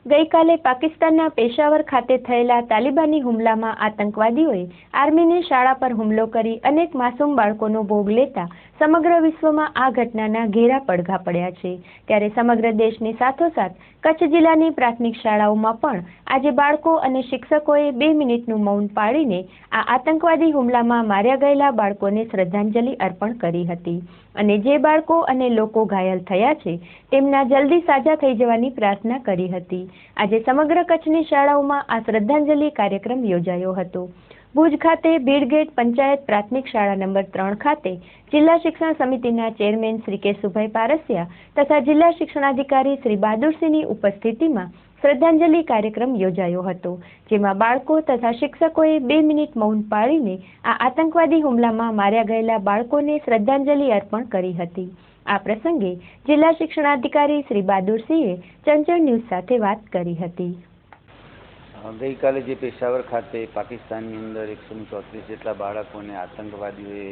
ગઈકાલે પાકિસ્તાનના પેશાવર ખાતે થયેલા તાલિબાની હુમલામાં આતંકવાદીઓએ આર્મીની શાળા પર હુમલો કરી અનેક માસૂમ બાળકોનો ભોગ લેતા સમગ્ર વિશ્વમાં આ ઘટનાના ઘેરા પડઘા પડ્યા છે। ત્યારે સમગ્ર દેશની સાથોસાથ કચ્છ જિલ્લાની પ્રાથમિક શાળાઓમાં પણ આજે બાળકો અને શિક્ષકોએ 2 મિનિટનું મૌન પાળીને આ આતંકવાદી હુમલામાં માર્યા ગયેલા બાળકોને શ્રદ્ધાંજલિ અર્પણ કરી હતી અને જે બાળકો અને લોકો ઘાયલ થયા છે તેમના જલ્દી સાજા થઈ જવાની પ્રાર્થના કરી હતી। આજે સમગ્ર કચ્છની શાળાઓમાં આ શ્રદ્ધાંજલિ કાર્યક્રમ યોજાયો હતો। ભુજ ખાતે ભીડગેટ પંચાયત પ્રાથમિક શાળા નંબર 3 ખાતે જિલ્લા શિક્ષણ સમિતિના ચેરમેન શ્રી કેશુભાઈ પારસિયા તથા જિલ્લા શિક્ષણાધિકારી શ્રી બહાદુરસિંહની ઉપસ્થિતિમાં શ્રદ્ધાંજલિ કાર્યક્રમ યોજાયો હતો, જેમાં બાળકો તથા શિક્ષકોએ 2 મિનિટ મૌન પાળીને આ આતંકવાદી હુમલામાં માર્યા ગયેલા બાળકોને શ્રદ્ધાંજલિ અર્પણ કરી હતી। આ પ્રસંગે જિલ્લા શિક્ષણાધિકારી શ્રી બહાદુરસિંહે ચંચળ ન્યૂઝ સાથે વાત કરી હતી। ગઈકાલે જે પેશાવર ખાતે પાકિસ્તાનની અંદર 134 જેટલા બાળકોને આતંકવાદીઓએ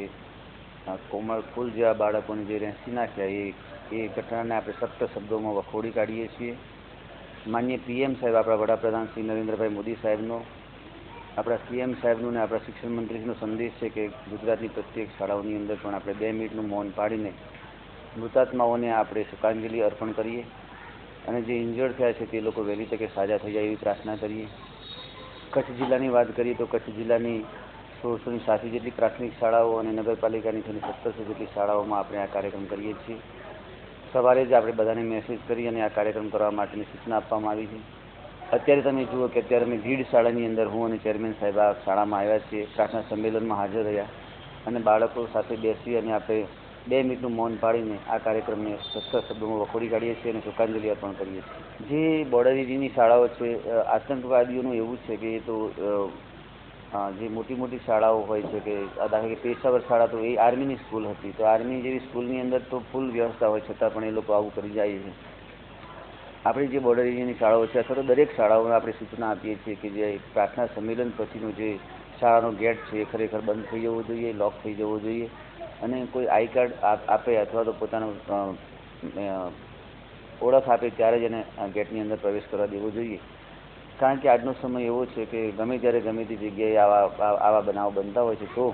કોમળ ફૂલ જેવા બાળકોને જે રેંસી નાખ્યા એ ઘટનાને આપણે સખ્ત શબ્દોમાં વખોડી કાઢીએ છીએ। માનનીય પીએમ સાહેબ, આપણા વડાપ્રધાન શ્રી નરેન્દ્રભાઈ મોદી સાહેબનો, આપણા સીએમ સાહેબનો ને આપણા શિક્ષણ મંત્રીનો સંદેશ છે કે ગુજરાતની પ્રત્યેક શાળાઓની અંદર પણ આપણે 2 મિનિટનું મૌન પાડીને મૃતાત્માઓને આપણે શોકાંજલિ અર્પણ કરીએ અને જે ઇન્જર્ડ થયા છે તે લોકો વહેલી તકે સાજા થઈ જાય એવી પ્રાર્થના કરીએ। કચ્છ જિલ્લાની વાત કરીએ તો કચ્છ જિલ્લાની 1680 જેટલી પ્રાથમિક શાળાઓ અને નગરપાલિકાની 1700 જેટલી શાળાઓમાં આપણે આ કાર્યક્રમ કરીએ છીએ। સવારે જ આપણે બધાને મેસેજ કરી અને આ કાર્યક્રમ કરવા માટેની સૂચના આપવામાં આવી છે। અત્યારે તમે જુઓ કે અત્યારે અમે ભીડ શાળાની અંદર હું અને ચેરમેન સાહેબ આ શાળામાં આવ્યા છીએ, પ્રાર્થના સંમેલનમાં હાજર રહ્યા અને બાળકો સાથે બેસી અને આપણે 2 મિનિટનું મૌન પાડીને આ કાર્યક્રમને સખ્ત શબ્દોમાં વખોડી કાઢીએ છીએ અને શોકાંજલિ અર્પણ કરીએ છીએ। જે બોર્ડર એરિયાની શાળાઓ છે, આતંકવાદીઓનું એવું છે કે એ તો જે મોટી મોટી શાળાઓ હોય છે કે દાખલા કે પેશાવર શાળા તો એ આર્મીની સ્કૂલ હતી, તો આર્મી જેવી સ્કૂલની અંદર તો ફૂલ વ્યવસ્થા હોય છતાં પણ એ લોકો આવું કરી જાય છે। આપણી જે બોર્ડર એરિયાની શાળાઓ છે અથવા તો દરેક શાળાઓમાં આપણે સૂચના આપીએ છીએ કે જે પ્રાર્થના સંમેલન પછીનો જે શાળાનો ગેટ છે એ ખરેખર બંધ થઈ જવો જોઈએ, લોક થઈ જવો જોઈએ અને કોઈ આઈ કાર્ડ આપે અથવા તો પોતાનું ઓળખ આપે ત્યારે જ એને ગેટની અંદર પ્રવેશ કરવા દેવો જોઈએ। કારણ કે આજનો સમય એવો છે કે ગમે ત્યારે ગમે તે જગ્યાએ આવા બનાવો બનતા હોય છે, તો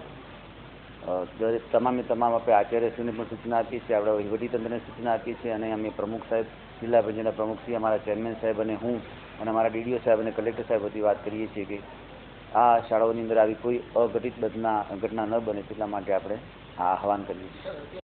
તમામ આપણે આચાર્યશ્રીને પણ સૂચના આપીએ છીએ, આપણા વહીવટીતંત્રને સૂચના આપીએ છીએ અને અમે પ્રમુખ સાહેબ, જિલ્લા પંચાયતના પ્રમુખશ્રી, અમારા ચેરમેન સાહેબ અને હું અને અમારા ડીડીઓ સાહેબ અને કલેક્ટર સાહેબ બધી વાત કરીએ છીએ કે આ શાળાઓની અંદર આવી કોઈ અઘટિત ઘટના ન બને તેટલા માટે આપણે આ આહવાન કરીએ છીએ।